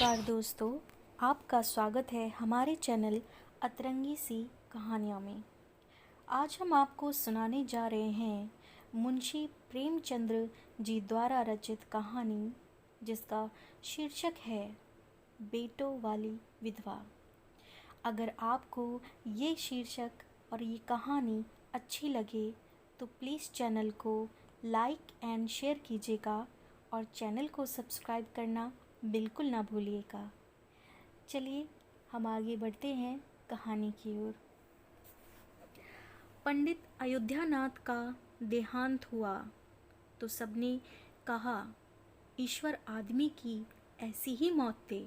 नमस्कार दोस्तों, आपका स्वागत है हमारे चैनल अतरंगी सी कहानियों में। आज हम आपको सुनाने जा रहे हैं मुंशी प्रेमचंद्र जी द्वारा रचित कहानी, जिसका शीर्षक है बेटों वाली विधवा। अगर आपको ये शीर्षक और ये कहानी अच्छी लगे तो प्लीज़ चैनल को लाइक एंड शेयर कीजिएगा और चैनल को सब्सक्राइब करना बिल्कुल ना भूलिएगा। चलिए हम आगे बढ़ते हैं कहानी की ओर। पंडित अयोध्यानाथ का देहांत हुआ तो सबने कहा, ईश्वर आदमी की ऐसी ही मौत दे।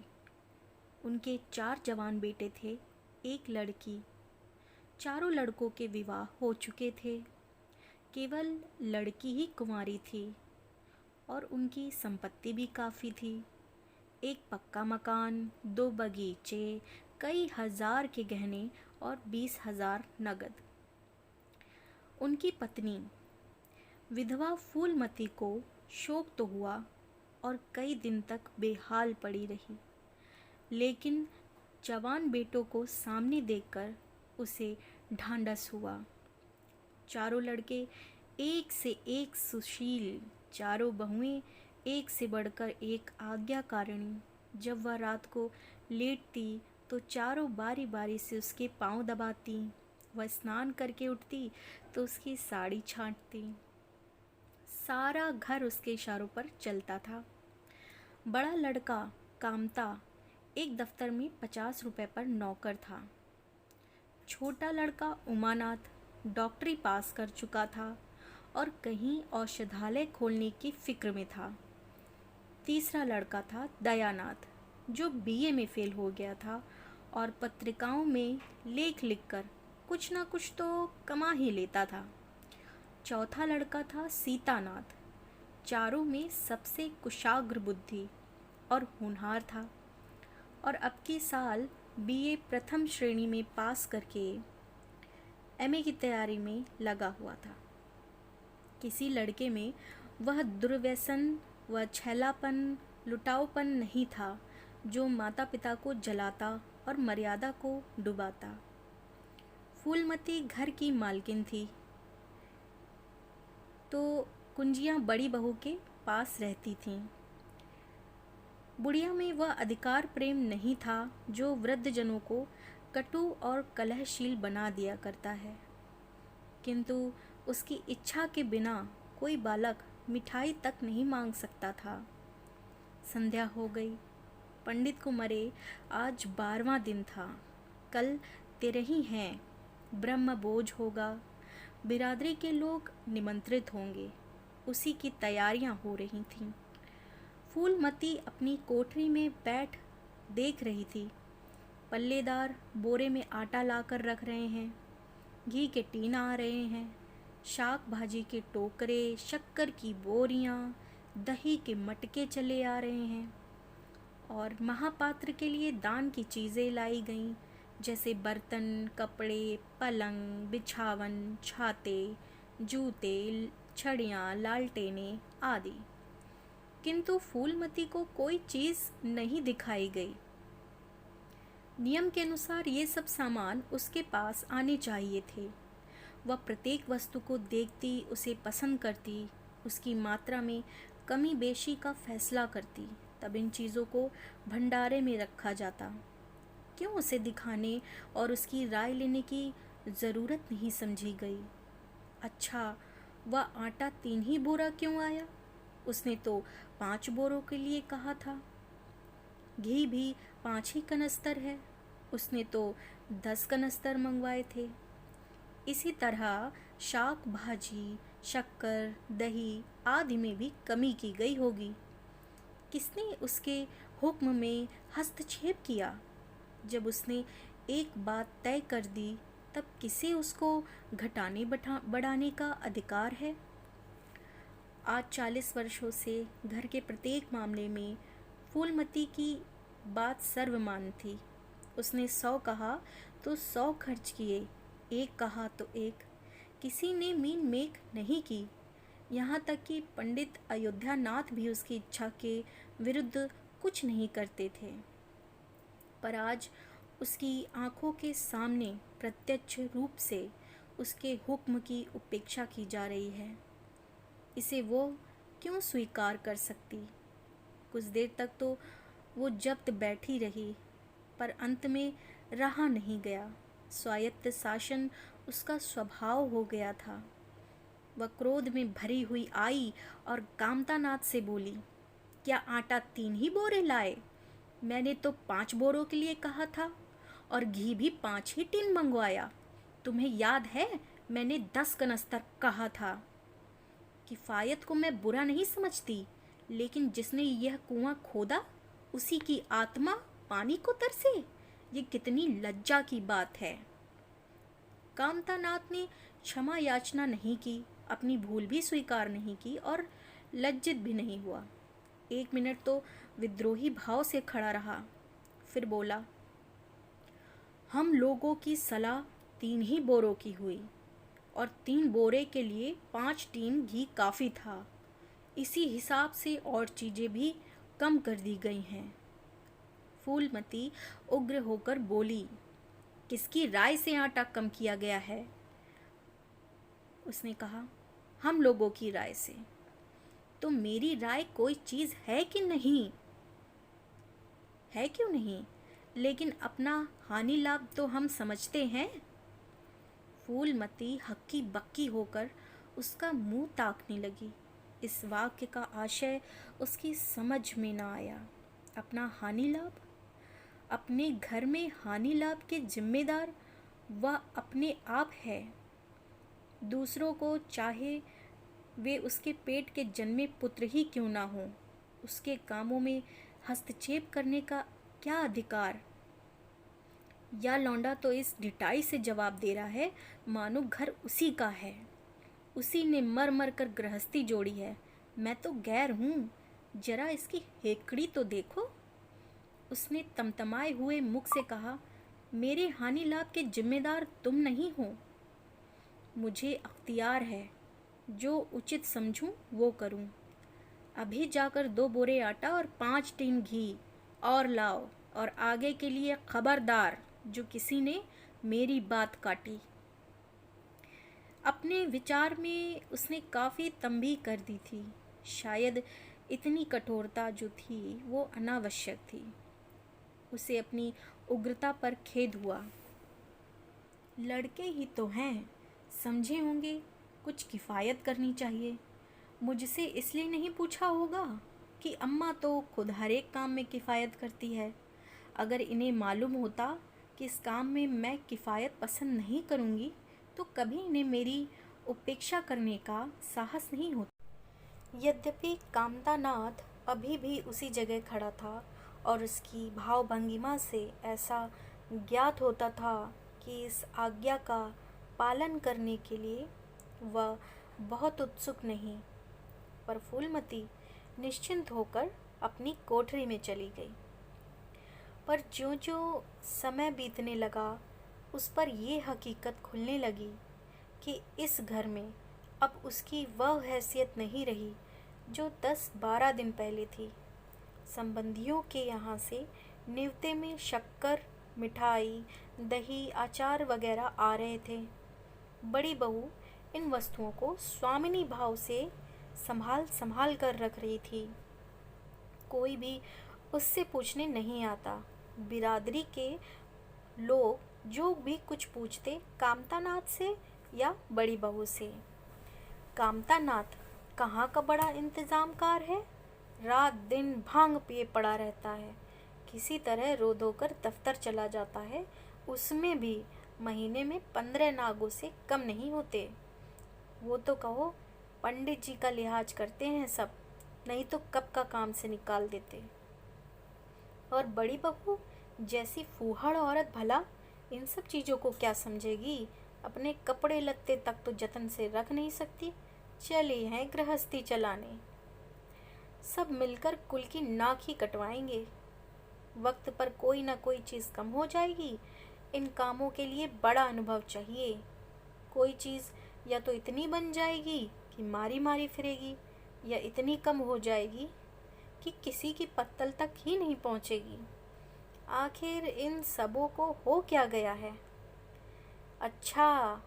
उनके 4 जवान बेटे थे, एक लड़की। चारों लड़कों के विवाह हो चुके थे, केवल लड़की ही कुंवारी थी और उनकी संपत्ति भी काफ़ी थी। एक पक्का मकान, 2 बगीचे, कई हजार के गहने और 20,000 नगद। उनकी पत्नी विधवा फूलमती को शोक तो हुआ और कई दिन तक बेहाल पड़ी रही, लेकिन जवान बेटों को सामने देखकर उसे ढांढस हुआ। चारों लड़के एक से एक सुशील, चारों बहुएं एक से बढ़कर एक आज्ञाकारिणी। जब वह रात को लेटती तो चारों बारी बारी से उसके पांव दबाती। वह स्नान करके उठती तो उसकी साड़ी छांटती। सारा घर उसके इशारों पर चलता था। बड़ा लड़का कामता एक दफ्तर में 50 रुपए पर नौकर था। छोटा लड़का उमानाथ डॉक्टरी पास कर चुका था और कहीं औषधालय खोलने की फिक्र में था। तीसरा लड़का था दयानाथ, जो बीए में फेल हो गया था और पत्रिकाओं में लेख लिखकर कुछ ना कुछ तो कमा ही लेता था। चौथा लड़का था सीतानाथ, चारों में सबसे कुशाग्र बुद्धि और होनहार था और अब की साल बीए प्रथम श्रेणी में पास करके एमए की तैयारी में लगा हुआ था। किसी लड़के में वह दुर्व्यसन व छैलापन, लुटाऊपन नहीं था जो माता पिता को जलाता और मर्यादा को डुबाता। फूलमती घर की मालकिन थी तो कुंजियां बड़ी बहू के पास रहती थीं। बुढ़िया में वह अधिकार प्रेम नहीं था जो वृद्धजनों को कटु और कलहशील बना दिया करता है, किंतु उसकी इच्छा के बिना कोई बालक मिठाई तक नहीं मांग सकता था। संध्या हो गई। पंडित को मरे आज 12वां दिन था। कल 13 हैं। ब्रह्म बोझ होगा। बिरादरी के लोग निमंत्रित होंगे। उसी की तैयारियां हो रही थीं। फूलमती अपनी कोठरी में बैठ देख रही थी। पल्लेदार बोरे में आटा लाकर रख रहे हैं, घी के टीन आ रहे हैं, शाक भाजी के टोकरे, शक्कर की बोरियां, दही के मटके चले आ रहे हैं और महापात्र के लिए दान की चीज़ें लाई गईं, जैसे बर्तन, कपड़े, पलंग, बिछावन, छाते, जूते, छड़ियाँ, लालटेनें आदि। किंतु फूलमती को कोई चीज़ नहीं दिखाई गई। नियम के अनुसार ये सब सामान उसके पास आने चाहिए थे। वह प्रत्येक वस्तु को देखती, उसे पसंद करती, उसकी मात्रा में कमी बेशी का फैसला करती। तब इन चीज़ों को भंडारे में रखा जाता। क्यों उसे दिखाने और उसकी राय लेने की ज़रूरत नहीं समझी गई। अच्छा, वह आटा 3 ही बोरा क्यों आया? उसने तो 5 बोरों के लिए कहा था। घी भी 5 ही कनस्तर है, उसने तो 10 कनस्तर मंगवाए थे। इसी तरह शाक भाजी, शक्कर, दही आदि में भी कमी की गई होगी। किसने उसके हुक्म में हस्तक्षेप किया? जब उसने एक बात तय कर दी तब किसे उसको घटाने बढ़ाने का अधिकार है? आज 40 वर्षों से घर के प्रत्येक मामले में फूलमती की बात सर्वमान्य थी। उसने 100 कहा तो 100 खर्च किए, 1 कहा तो 1। किसी ने मीन मेक नहीं की। यहाँ तक कि पंडित अयोध्यानाथ भी उसकी इच्छा के विरुद्ध कुछ नहीं करते थे, पर आज उसकी आंखों के सामने प्रत्यक्ष रूप से उसके हुक्म की उपेक्षा की जा रही है। इसे वो क्यों स्वीकार कर सकती? कुछ देर तक तो वो जब्त बैठी रही, पर अंत में रहा नहीं गया। स्वायत्त शासन उसका स्वभाव हो गया था। वह क्रोध में भरी हुई आई और कामतानाथ से बोली, क्या आटा 3 ही बोरे लाए? मैंने तो 5 बोरों के लिए कहा था, और घी भी 5 ही टिन मंगवाया। तुम्हें याद है मैंने 10 कनस्तर कहा था। किफायत को मैं बुरा नहीं समझती, लेकिन जिसने यह कुआं खोदा उसी की आत्मा पानी को तरसे, ये कितनी लज्जा की बात है। कामतानाथ ने क्षमा याचना नहीं की, अपनी भूल भी स्वीकार नहीं की और लज्जित भी नहीं हुआ। 1 मिनट तो विद्रोही भाव से खड़ा रहा, फिर बोला, हम लोगों की सलाह 3 ही बोरों की हुई, और 3 बोरे के लिए 5 टीन घी काफ़ी था। इसी हिसाब से और चीज़ें भी कम कर दी गई हैं। फूलमती उग्र होकर बोली, किसकी राय से आटा कम किया गया है? उसने कहा, हम लोगों की राय से। तो मेरी राय कोई चीज़ है कि नहीं? है क्यों नहीं, लेकिन अपना हानि लाभ तो हम समझते हैं। फूलमती हक्की बक्की होकर उसका मुंह ताकने लगी। इस वाक्य का आशय उसकी समझ में न आया। अपना हानि लाभ? अपने घर में हानि लाभ के जिम्मेदार वह अपने आप है। दूसरों को, चाहे वे उसके पेट के जन्मे पुत्र ही क्यों ना हो, उसके कामों में हस्तक्षेप करने का क्या अधिकार? या लौंडा तो इस ढिठाई से जवाब दे रहा है मानो घर उसी का है, उसी ने मर मर कर गृहस्थी जोड़ी है। मैं तो गैर हूँ, जरा इसकी हेकड़ी तो देखो। उसने तमतमाए हुए मुख से कहा, मेरे हानि लाभ के जिम्मेदार तुम नहीं हो। मुझे अख्तियार है, जो उचित समझूं वो करूं। अभी जाकर 2 बोरे आटा और 5 टीन घी और लाओ, और आगे के लिए खबरदार जो किसी ने मेरी बात काटी। अपने विचार में उसने काफ़ी तंबीह कर दी थी। शायद इतनी कठोरता जो थी वो अनावश्यक थी। उसे अपनी उग्रता पर खेद हुआ। लड़के ही तो हैं, समझे होंगे कुछ किफ़ायत करनी चाहिए। मुझसे इसलिए नहीं पूछा होगा कि अम्मा तो खुद हर एक काम में किफ़ायत करती है। अगर इन्हें मालूम होता कि इस काम में मैं किफ़ायत पसंद नहीं करूँगी तो कभी इन्हें मेरी उपेक्षा करने का साहस नहीं होता। यद्यपि कामतानाथ अभी भी उसी जगह खड़ा था और उसकी भावभंगिमा से ऐसा ज्ञात होता था कि इस आज्ञा का पालन करने के लिए वह बहुत उत्सुक नहीं, पर फूलमती निश्चिंत होकर अपनी कोठरी में चली गई। पर ज्यों-ज्यों समय बीतने लगा, उस पर ये हकीकत खुलने लगी कि इस घर में अब उसकी वह हैसियत नहीं रही जो 10-12 दिन पहले थी। संबंधियों के यहाँ से न्योते में शक्कर, मिठाई, दही, अचार वगैरह आ रहे थे। बड़ी बहू इन वस्तुओं को स्वामिनी भाव से संभाल संभाल कर रख रही थी। कोई भी उससे पूछने नहीं आता। बिरादरी के लोग जो भी कुछ पूछते कामतानाथ से या बड़ी बहू से। कामतानाथ कहाँ का बड़ा इंतजामकार है, रात दिन भांग पिए पड़ा रहता है, किसी तरह रो धोकर दफ्तर चला जाता है, उसमें भी महीने में 15 नागों से कम नहीं होते। वो तो कहो पंडित जी का लिहाज करते हैं सब, नहीं तो कब का काम से निकाल देते। और बड़ी बहू जैसी फूहड़ औरत भला इन सब चीज़ों को क्या समझेगी? अपने कपड़े लत्ते तक तो जतन से रख नहीं सकती, चली हैं गृहस्थी चलाने। सब मिलकर कुल की नाक ही कटवाएंगे। वक्त पर कोई ना कोई चीज़ कम हो जाएगी। इन कामों के लिए बड़ा अनुभव चाहिए। कोई चीज़ या तो इतनी बन जाएगी कि मारी मारी फिरेगी, या इतनी कम हो जाएगी कि किसी की पत्तल तक ही नहीं पहुंचेगी। आखिर इन सबों को हो क्या गया है? अच्छा,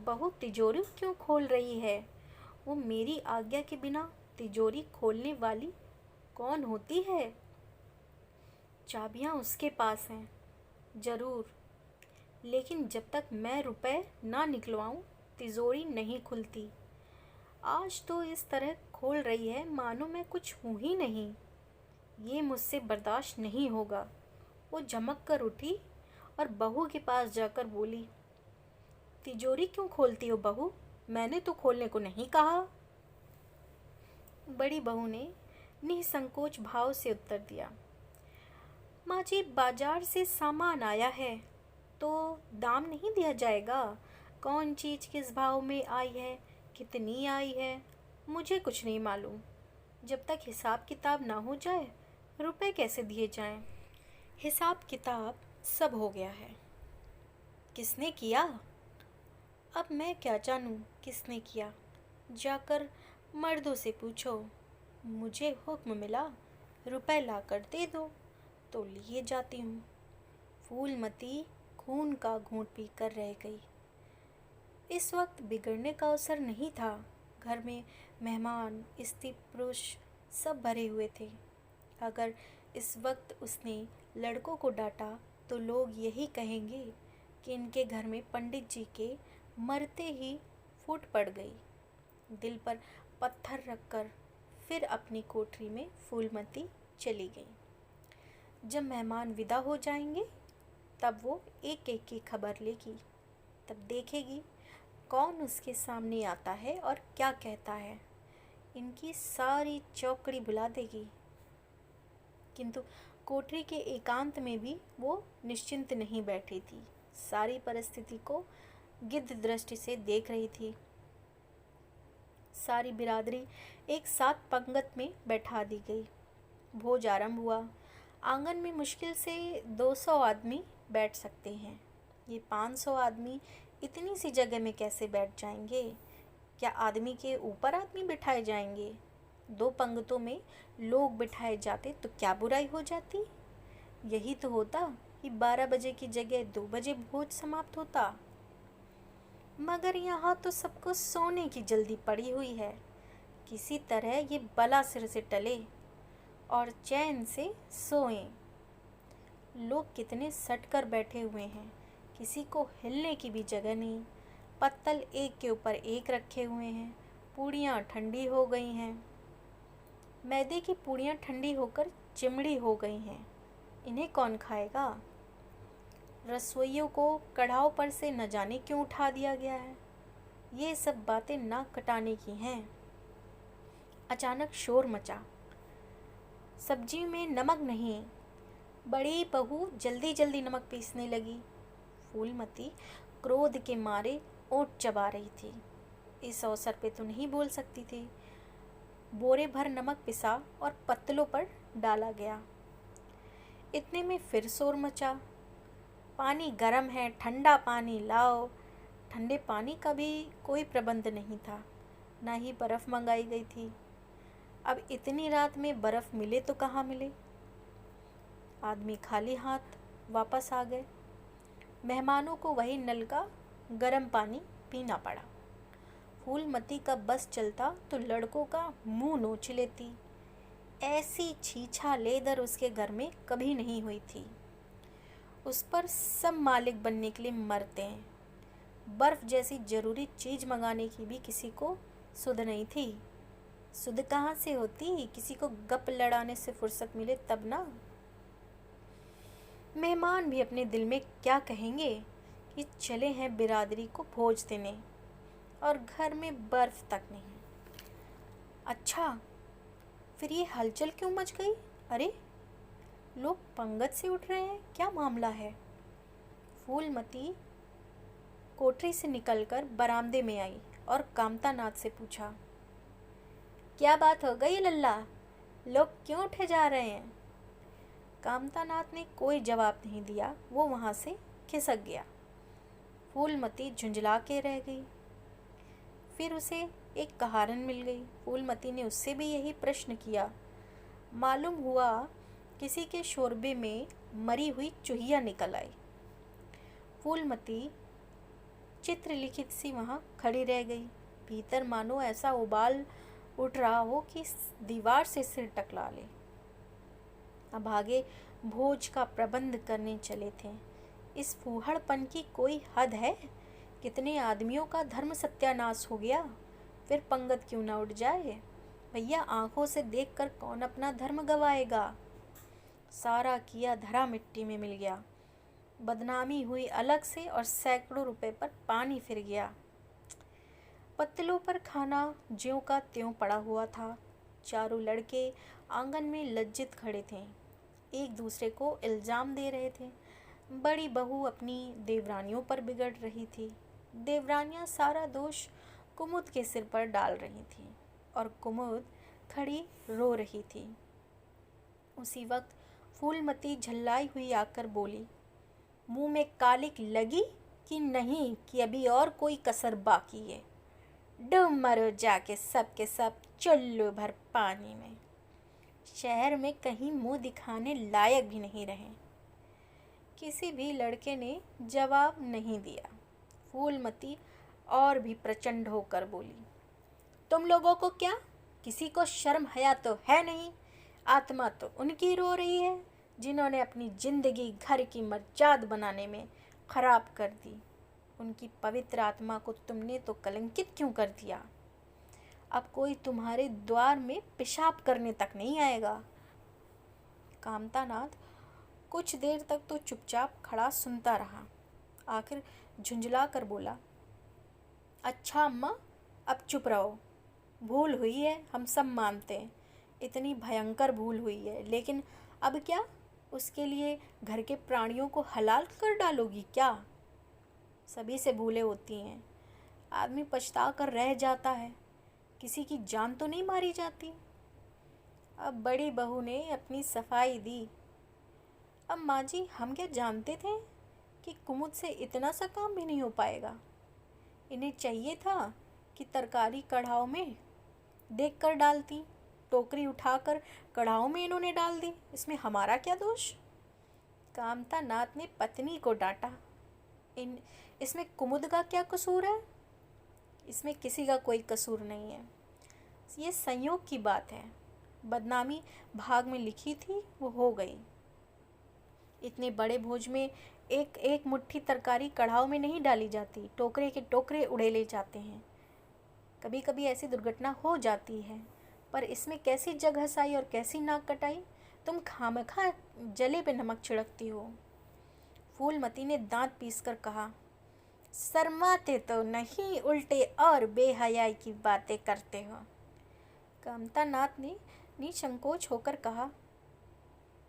बहू तिजोरी क्यों खोल रही है? वो मेरी आज्ञा के बिना तिजोरी खोलने वाली कौन होती है? चाबियां उसके पास हैं, जरूर, लेकिन जब तक मैं रुपए ना निकलवाऊं तिजोरी नहीं खुलती। आज तो इस तरह खोल रही है मानो मैं कुछ हूं ही नहीं। ये मुझसे बर्दाश्त नहीं होगा। वो झमक कर उठी और बहू के पास जाकर बोली, तिजोरी क्यों खोलती हो बहू? मैंने तो खोलने को नहीं कहा। बड़ी बहू ने निसंकोच भाव से उत्तर दिया, माँ जी, बाजार से सामान आया है तो दाम नहीं दिया जाएगा? कौन चीज़ किस भाव में आई है, कितनी आई है, मुझे कुछ नहीं मालूम। जब तक हिसाब किताब ना हो जाए रुपए कैसे दिए जाएं? हिसाब किताब सब हो गया है। किसने किया? अब मैं क्या जानूं किसने किया? जाकर मर्दों से पूछो। मुझे हुक्म मिला रुपए लाकर दे दो तो लिए जाती हूँ। फूलमती खून का घूंट पीकर रह गई। इस वक्त बिगड़ने का अवसर नहीं था। घर में मेहमान, स्त्री पुरुष सब भरे हुए थे। अगर इस वक्त उसने लड़कों को डांटा तो लोग यही कहेंगे कि इनके घर में पंडित जी के मरते ही फूट पड़ गई। दिल पर पत्थर रखकर फिर अपनी कोठरी में फूलमती चली गई। जब मेहमान विदा हो जाएंगे तब वो एक एक की खबर लेगी। तब देखेगी कौन उसके सामने आता है और क्या कहता है। इनकी सारी चौकड़ी बुला देगी। किंतु कोठरी के एकांत में भी वो निश्चिंत नहीं बैठी थी। सारी परिस्थिति को गिद्ध दृष्टि से देख रही थी। सारी बिरादरी एक साथ पंगत में बैठा दी गई। भोज आरंभ हुआ। आंगन में मुश्किल से 200 आदमी बैठ सकते हैं। ये 500 आदमी इतनी सी जगह में कैसे बैठ जाएंगे? क्या आदमी के ऊपर आदमी बिठाए जाएंगे? 2 पंगतों में लोग बिठाए जाते तो क्या बुराई हो जाती? यही तो होता कि 12 बजे की जगह 2 बजे भोज समाप्त होता। मगर यहाँ तो सबको सोने की जल्दी पड़ी हुई है। किसी तरह ये बला सिर से टले और चैन से सोएं। लोग कितने सटकर बैठे हुए हैं, किसी को हिलने की भी जगह नहीं। पत्तल एक के ऊपर एक रखे हुए हैं। पूड़ियाँ ठंडी हो गई हैं। मैदे की पूड़ियाँ ठंडी होकर चिमड़ी हो गई हैं। इन्हें कौन खाएगा? रसोइयों को कढ़ाव पर से न जाने क्यों उठा दिया गया है। ये सब बातें नाक कटाने की हैं। अचानक शोर मचा। सब्जी में नमक नहीं। बड़ी बहू जल्दी जल्दी नमक पीसने लगी। फूलमती क्रोध के मारे ओंठ चबा रही थी। इस अवसर पे तो नहीं बोल सकती थी। बोरे भर नमक पिसा और पत्तलों पर डाला गया। इतने में फिर शोर मचा। पानी गर्म है, ठंडा पानी लाओ। ठंडे पानी का भी कोई प्रबंध नहीं था, ना ही बर्फ़ मंगाई गई थी। अब इतनी रात में बर्फ़ मिले तो कहाँ मिले? आदमी खाली हाथ वापस आ गए। मेहमानों को वही नल का गर्म पानी पीना पड़ा। फूलमती का बस चलता तो लड़कों का मुंह नोच लेती। ऐसी छीछा लेदर उसके घर में कभी नहीं हुई थी। उस पर सब मालिक बनने के लिए मरते हैं। बर्फ़ जैसी ज़रूरी चीज़ मंगाने की भी किसी को सुध नहीं थी। सुध कहाँ से होती? किसी को गप लड़ाने से फुर्सत मिले तब ना। मेहमान भी अपने दिल में क्या कहेंगे कि चले हैं बिरादरी को भोज देने और घर में बर्फ़ तक नहीं। अच्छा, फिर ये हलचल क्यों मच गई? अरे, लोग पंगत से उठ रहे हैं, क्या मामला है? फूलमती कोठरी से निकलकर बरामदे में आई और कामतानाथ से पूछा, क्या बात हो गई लल्ला? लोग क्यों उठे जा रहे हैं? कामतानाथ ने कोई जवाब नहीं दिया। वो वहाँ से खिसक गया। फूलमती झुंझला के रह गई। फिर उसे एक कहारन मिल गई। फूलमती ने उससे भी यही प्रश्न किया। मालूम हुआ किसी के शोरबे में मरी हुई चूहिया निकल आई। फूलमती चित्रलिखित सी वहाँ खड़ी रह गई। भीतर मानो ऐसा उबाल उठ रहा हो कि दीवार से सिर टकरा ले। अब आगे भोज का प्रबंध करने चले थे। इस फूहड़पन की कोई हद है? कितने आदमियों का धर्म सत्यानाश हो गया, फिर पंगत क्यों ना उठ जाए। भैया, आंखों से देखकर कौन अपना धर्म गवाएगा। सारा किया धरा मिट्टी में मिल गया। बदनामी हुई अलग से और सैकड़ों रुपए पर पानी फिर गया। पत्तलों पर खाना ज्यों का त्यों पड़ा हुआ था। चारों लड़के आंगन में लज्जित खड़े थे, एक दूसरे को इल्ज़ाम दे रहे थे। बड़ी बहू अपनी देवरानियों पर बिगड़ रही थी। देवरानियां सारा दोष कुमुद के सिर पर डाल रही थी और कुमुद खड़ी रो रही थी। उसी वक्त फूलमती झल्लाई हुई आकर बोली, मुंह में कालिक लगी कि नहीं कि अभी और कोई कसर बाकी है। डूब मरो जाके सब के सब चुल्लू भर पानी में। शहर में कहीं मुंह दिखाने लायक भी नहीं रहे। किसी भी लड़के ने जवाब नहीं दिया। फूलमती और भी प्रचंड होकर बोली, तुम लोगों को क्या, किसी को शर्म हया तो है नहीं। आत्मा तो उनकी रो रही है जिन्होंने अपनी जिंदगी घर की मर्जाद बनाने में खराब कर दी। उनकी पवित्र आत्मा को तुमने तो कलंकित क्यों कर दिया। अब कोई तुम्हारे द्वार में पेशाब करने तक नहीं आएगा। कामतानाथ कुछ देर तक तो चुपचाप खड़ा सुनता रहा। आखिर झुंझला कर बोला, अच्छा अम्मा, अब चुप रहो। भूल हुई है, हम सब मानते हैं, इतनी भयंकर भूल हुई है, लेकिन अब क्या उसके लिए घर के प्राणियों को हलाल कर डालोगी क्या। सभी से भूलें होती हैं, आदमी पछता कर रह जाता है, किसी की जान तो नहीं मारी जाती। अब बड़ी बहू ने अपनी सफाई दी। अब माँ जी, हम क्या जानते थे कि कुमुद से इतना सा काम भी नहीं हो पाएगा। इन्हें चाहिए था कि तरकारी कढ़ाव में देख कर डालती, टोकरी उठाकर कढ़ाव में इन्होंने डाल दी, इसमें हमारा क्या दोष। कामतानाथ ने पत्नी को डांटा, इसमें कुमुद का क्या कसूर है। इसमें किसी का कोई कसूर नहीं है, ये संयोग की बात है। बदनामी भाग में लिखी थी, वो हो गई। इतने बड़े भोज में एक एक मुट्ठी तरकारी कढ़ाव में नहीं डाली जाती, टोकरे के टोकरे उड़ेले जाते हैं। कभी कभी ऐसी दुर्घटना हो जाती है, पर इसमें कैसी जग हंसाई और कैसी नाक कटाई। तुम खामखा जले पे नमक छिड़कती हो। फूलमती ने दांत पीसकर कहा, शर्माते तो नहीं, उल्टे और बेहयाई की बातें करते हो। कामतानाथ ने निसंकोच होकर कहा,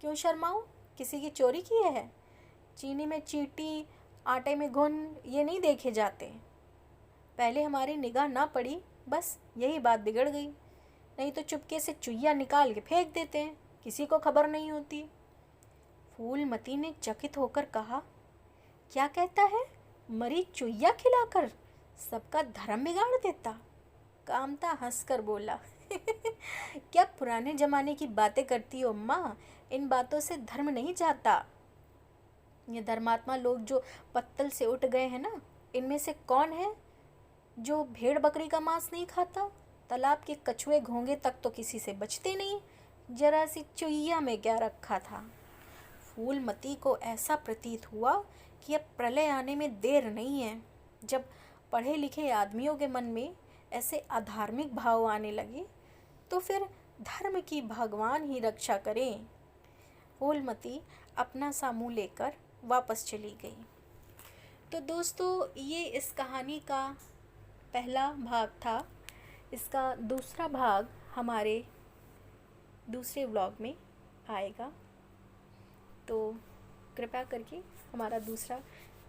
क्यों शर्माऊं, किसी की चोरी की है। चीनी में चींटी, आटे में घुन, ये नहीं देखे जाते। पहले हमारी निगाह ना पड़ी, बस यही बात बिगड़ गई। नहीं तो चुपके से चुईया निकाल के फेंक देते हैं, किसी को खबर नहीं होती। फूलमती ने चकित होकर कहा, क्या कहता है, मरी चुईया खिलाकर सबका धर्म बिगाड़ देता। कामता हंसकर बोला, क्या पुराने जमाने की बातें करती हो माँ, इन बातों से धर्म नहीं जाता। ये धर्मात्मा लोग जो पत्तल से उठ गए हैं ना, इनमें से कौन है जो भेड़ बकरी का मांस नहीं खाता। तालाब के कछुए घोंगे तक तो किसी से बचते नहीं, जरा सी चुईया में क्या रखा था। फूलमती को ऐसा प्रतीत हुआ कि अब प्रलय आने में देर नहीं है। जब पढ़े लिखे आदमियों के मन में ऐसे अधार्मिक भाव आने लगे तो फिर धर्म की भगवान ही रक्षा करें। फूलमती अपना सा मुँह लेकर वापस चली गई। तो दोस्तों, ये इस कहानी का पहला भाग था। इसका दूसरा भाग हमारे दूसरे व्लॉग में आएगा, तो कृपया करके हमारा दूसरा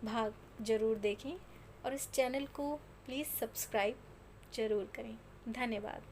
भाग ज़रूर देखें और इस चैनल को प्लीज़ सब्सक्राइब ज़रूर करें। धन्यवाद।